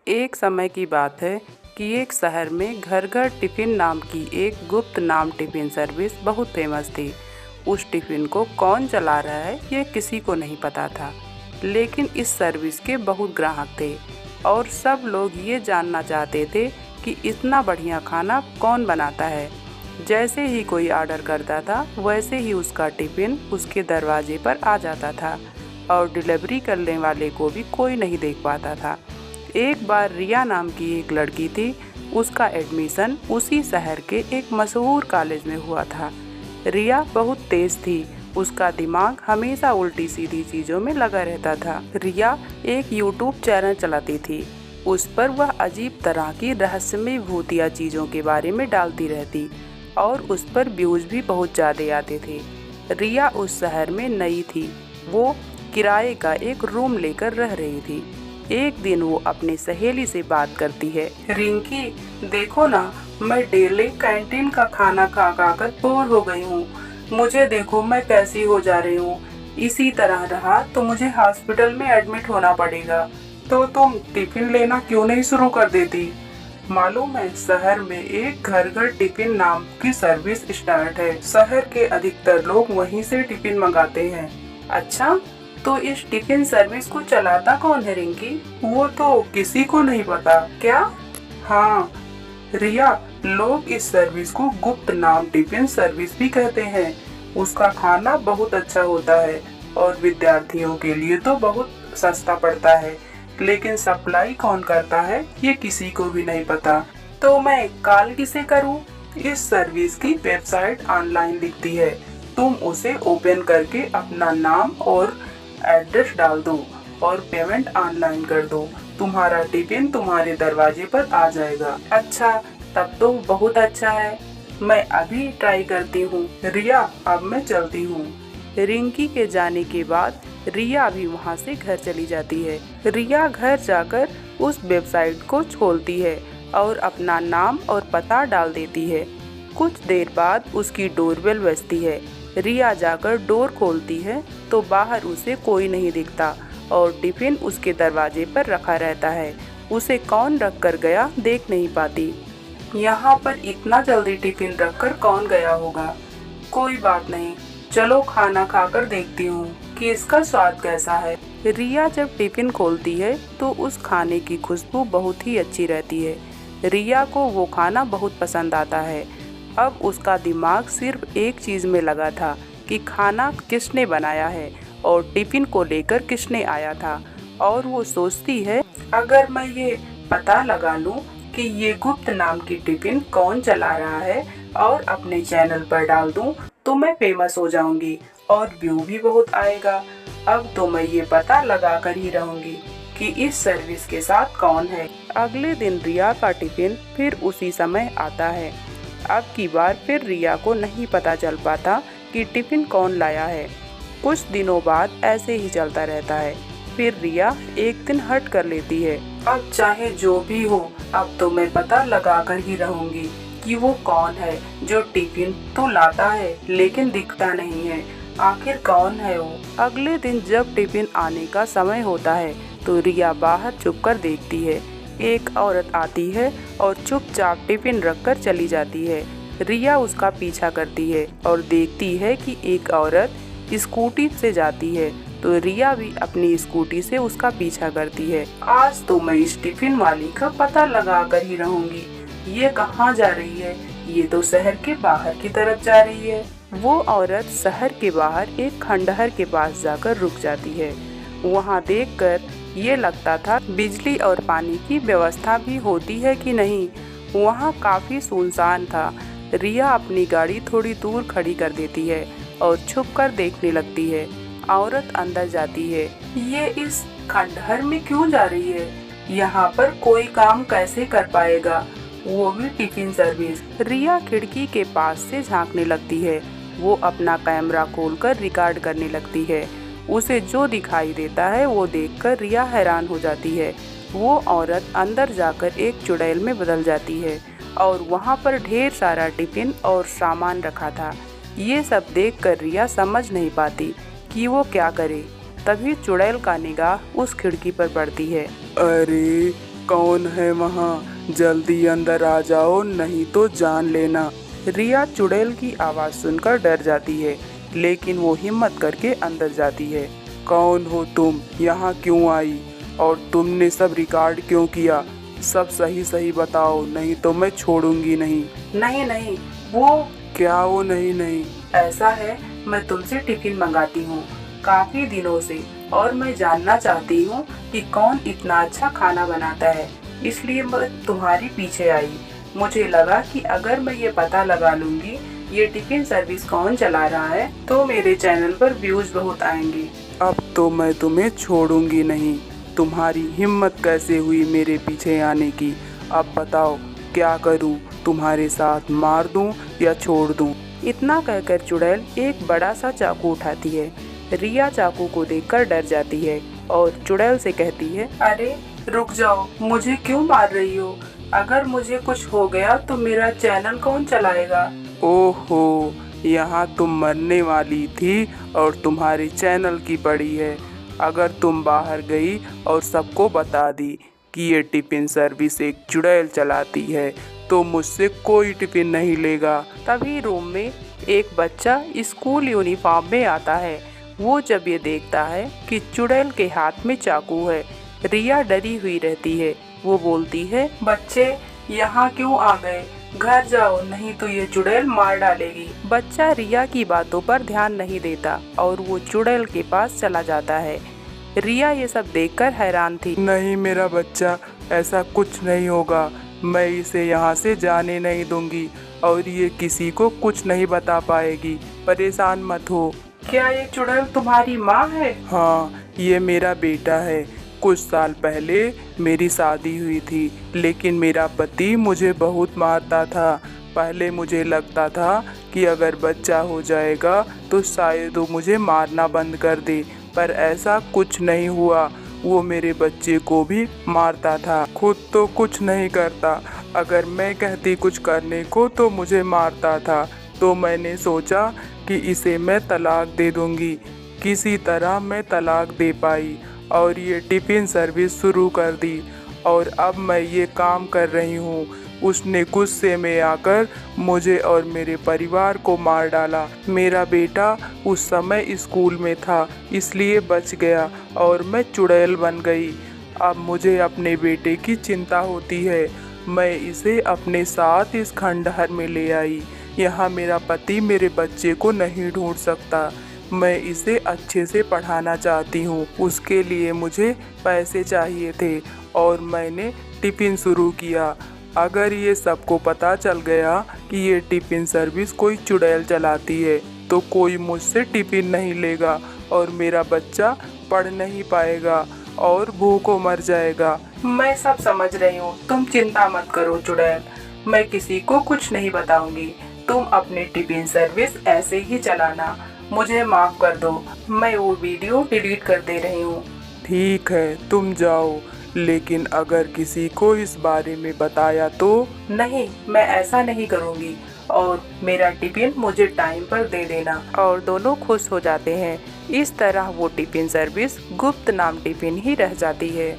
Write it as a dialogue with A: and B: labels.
A: एक समय की बात है कि एक शहर में घर घर टिफ़िन नाम की एक गुप्त नाम टिफ़िन सर्विस बहुत फेमस थी। उस टिफ़िन को कौन चला रहा है ये किसी को नहीं पता था, लेकिन इस सर्विस के बहुत ग्राहक थे और सब लोग ये जानना चाहते थे कि इतना बढ़िया खाना कौन बनाता है। जैसे ही कोई ऑर्डर करता था वैसे ही उसका टिफ़िन उसके दरवाजे पर आ जाता था और डिलीवरी करने वाले को भी कोई नहीं देख पाता था। एक बार रिया नाम की एक लड़की थी। उसका एडमिशन उसी शहर के एक मशहूर कॉलेज में हुआ था। रिया बहुत तेज थी। उसका दिमाग हमेशा उल्टी सीधी चीज़ों में लगा रहता था। रिया एक यूट्यूब चैनल चलाती थी। उस पर वह अजीब तरह की रहस्यमय भूतिया चीज़ों के बारे में डालती रहती और उस पर व्यूज भी बहुत ज़्यादा आते थे। रिया उस शहर में नई थी। वो किराए का एक रूम लेकर रह रही थी। एक दिन वो अपनी सहेली से बात करती है। रिंकी, देखो ना, मैं डेली कैंटीन का खाना खा खा कर बोर हो गई हूँ। मुझे देखो मैं कैसी हो जा रही हूँ। इसी तरह रहा तो मुझे हॉस्पिटल में एडमिट होना पड़ेगा। तो तुम टिफिन लेना क्यों नहीं शुरू कर देती? मालूम है, शहर में एक घर घर टिफिन नाम की सर्विस स्टार्ट है। शहर के अधिकतर लोग वहीं से टिफिन मंगाते हैं। अच्छा, तो इस टिफिन सर्विस को चलाता कौन है रिंकी? वो तो किसी को नहीं पता। क्या? हाँ रिया, लोग इस सर्विस को गुप्त नाम टिफिन सर्विस भी कहते हैं। उसका खाना बहुत अच्छा होता है और विद्यार्थियों के लिए तो बहुत सस्ता पड़ता है, लेकिन सप्लाई कौन करता है ये किसी को भी नहीं पता। तो मैं कॉल किसे करूँ? इस सर्विस की वेबसाइट ऑनलाइन दिखती है। तुम उसे ओपन करके अपना नाम और एड्रेस डाल दो और पेमेंट ऑनलाइन कर दो। तुम्हारा टिफिन तुम्हारे दरवाजे पर आ जाएगा। अच्छा, तब तो बहुत अच्छा है। मैं अभी ट्राई करती हूँ। रिया, अब मैं चलती हूँ। रिंकी के जाने के बाद रिया भी वहाँ से घर चली जाती है। रिया घर जाकर उस वेबसाइट को खोलती है और अपना नाम और पता डाल देती है। कुछ देर बाद उसकी डोरबेल बजती है। रिया जाकर डोर खोलती है तो बाहर उसे कोई नहीं दिखता और टिफिन उसके दरवाजे पर रखा रहता है। उसे कौन रख कर गया देख नहीं पाती। यहाँ पर इतना जल्दी टिफिन रखकर कौन गया होगा? कोई बात नहीं, चलो खाना खाकर देखती हूँ कि इसका स्वाद कैसा है। रिया जब टिफिन खोलती है तो उस खाने की खुशबू बहुत ही अच्छी रहती है। रिया को वो खाना बहुत पसंद आता है। अब उसका दिमाग सिर्फ एक चीज़ में लगा था कि खाना किसने बनाया है और टिफिन को लेकर किसने आया था। और वो सोचती है, अगर मैं ये पता लगा लूँ कि ये गुप्त नाम की टिफिन कौन चला रहा है और अपने चैनल पर डाल दूँ तो मैं फेमस हो जाऊंगी और व्यू भी बहुत आएगा। अब तो मैं ये पता लगा कर ही रहूंगी कि इस सर्विस के साथ कौन है। अगले दिन रिया का टिफिन फिर उसी समय आता है। अब की बार फिर रिया को नहीं पता चल पाता कि टिफिन कौन लाया है। कुछ दिनों बाद ऐसे ही चलता रहता है। फिर रिया एक दिन हट कर लेती है। अब चाहे जो भी हो, अब तो मैं पता लगा कर ही रहूंगी कि वो कौन है जो टिफिन तो लाता है लेकिन दिखता नहीं है। आखिर कौन है वो? अगले दिन जब टिफिन आने का समय होता है तो रिया बाहर छुप कर देखती है। एक औरत आती है और चुपचाप टिफिन रखकर चली जाती है। रिया उसका पीछा करती है और देखती है कि एक औरत स्कूटी से जाती है, तो रिया भी अपनी स्कूटी से उसका पीछा करती है। आज तो मैं इस टिफिन वाली का पता लगा कर ही रहूंगी। ये कहाँ जा रही है? ये तो शहर के बाहर की तरफ जा रही है। वो औरत शहर के बाहर एक खंडहर के पास जाकर रुक जाती है। वहाँ देखकर ये लगता था बिजली और पानी की व्यवस्था भी होती है कि नहीं। वहाँ काफ़ी सुनसान था। रिया अपनी गाड़ी थोड़ी दूर खड़ी कर देती है और छुपकर देखने लगती है। औरत अंदर जाती है। ये इस खंडहर में क्यों जा रही है? यहाँ पर कोई काम कैसे कर पाएगा, वो भी टिफिन सर्विस। रिया खिड़की के पास से झांकने लगती है। वो अपना कैमरा खोलकर रिकॉर्ड करने लगती है। उसे जो दिखाई देता है वो देखकर रिया हैरान हो जाती है। वो औरत अंदर जाकर एक चुड़ैल में बदल जाती है और वहाँ पर ढेर सारा टिफिन और सामान रखा था। ये सब देखकर रिया समझ नहीं पाती कि वो क्या करे। तभी चुड़ैल का निगाह उस खिड़की पर पड़ती है। अरे,
B: कौन है वहाँ? जल्दी अंदर आ जाओ, नहीं तो जान लेना।
A: रिया चुड़ैल की आवाज़ सुनकर डर जाती है, लेकिन वो हिम्मत करके अंदर जाती है।
B: कौन हो तुम? यहाँ क्यों आई? और तुमने सब रिकॉर्ड क्यों किया? सब सही सही बताओ, नहीं तो मैं छोड़ूंगी नहीं।
A: नहीं नहीं, वो
B: क्या वो नहीं नहीं?
A: ऐसा है, मैं तुमसे टिफिन मंगाती हूँ काफी दिनों से, और मैं जानना चाहती हूँ कि कौन इतना अच्छा खाना बनाता है, इसलिए मैं तुम्हारी पीछे आई। मुझे लगा कि अगर मैं ये पता लगा लूंगी ये टिफिन सर्विस कौन चला रहा है तो मेरे चैनल पर व्यूज बहुत आएंगे।
B: अब तो मैं तुम्हें छोड़ूंगी नहीं। तुम्हारी हिम्मत कैसे हुई मेरे पीछे आने की? अब बताओ क्या करूं? तुम्हारे साथ मार दूं या छोड़ दूं?
A: इतना कहकर चुड़ैल एक बड़ा सा चाकू उठाती है। रिया चाकू को देखकर डर जाती है और चुड़ैल से कहती है, अरे रुक जाओ, मुझे क्यों मार रही हो? अगर मुझे कुछ हो गया तो मेरा चैनल कौन चलाएगा?
B: ओहो, यहाँ तुम मरने वाली थी और तुम्हारे चैनल की पड़ी है। अगर तुम बाहर गई और सबको बता दी कि ये टिफिन सर्विस एक चुड़ैल चलाती है तो मुझसे कोई टिफिन नहीं लेगा।
A: तभी रूम में एक बच्चा स्कूल यूनिफॉर्म में आता है। वो जब ये देखता है कि चुड़ैल के हाथ में चाकू है, रिया डरी हुई रहती है। वो बोलती है, बच्चे यहाँ क्यों आ गए? घर जाओ, नहीं तो ये चुड़ैल मार डालेगी। बच्चा रिया की बातों पर ध्यान नहीं देता और वो चुड़ैल के पास चला जाता है। रिया ये सब देखकर हैरान थी।
B: नहीं मेरा बच्चा, ऐसा कुछ नहीं होगा। मैं इसे यहाँ से जाने नहीं दूंगी और ये किसी को कुछ नहीं बता पाएगी। परेशान मत हो।
A: क्या ये चुड़ैल तुम्हारी माँ है?
B: हाँ, ये मेरा बेटा है। कुछ साल पहले मेरी शादी हुई थी, लेकिन मेरा पति मुझे बहुत मारता था। पहले मुझे लगता था कि अगर बच्चा हो जाएगा तो शायद वो मुझे मारना बंद कर दे, पर ऐसा कुछ नहीं हुआ। वो मेरे बच्चे को भी मारता था। खुद तो कुछ नहीं करता, अगर मैं कहती कुछ करने को तो मुझे मारता था। तो मैंने सोचा कि इसे मैं तलाक दे दूंगी। किसी तरह मैं तलाक दे पाई और ये टिफ़िन सर्विस शुरू कर दी और अब मैं ये काम कर रही हूँ। उसने गुस्से में आकर मुझे और मेरे परिवार को मार डाला। मेरा बेटा उस समय स्कूल में था, इसलिए बच गया और मैं चुड़ैल बन गई। अब मुझे अपने बेटे की चिंता होती है। मैं इसे अपने साथ इस खंडहर में ले आई। यहाँ मेरा पति मेरे बच्चे को नहीं ढूंढ सकता। मैं इसे अच्छे से पढ़ाना चाहती हूँ। उसके लिए मुझे पैसे चाहिए थे और मैंने टिफ़िन शुरू किया। अगर ये सबको पता चल गया कि ये टिफ़िन सर्विस कोई चुड़ैल चलाती है तो कोई मुझसे टिफ़िन नहीं लेगा और मेरा बच्चा पढ़ नहीं पाएगा और भूखों मर जाएगा।
A: मैं सब समझ रही हूँ, तुम चिंता मत करो चुड़ैल। मैं किसी को कुछ नहीं बताऊंगी। तुम अपनी टिफ़िन सर्विस ऐसे ही चलाना। मुझे माफ़ कर दो, मैं वो वीडियो डिलीट कर दे रही हूँ।
B: ठीक है, तुम जाओ, लेकिन अगर किसी को इस बारे में बताया तो?
A: नहीं, मैं ऐसा नहीं करूँगी और मेरा टिफ़िन मुझे टाइम पर दे देना। और दोनों खुश हो जाते हैं। इस तरह वो टिफ़िन सर्विस गुप्त नाम टिफ़िन ही रह जाती है।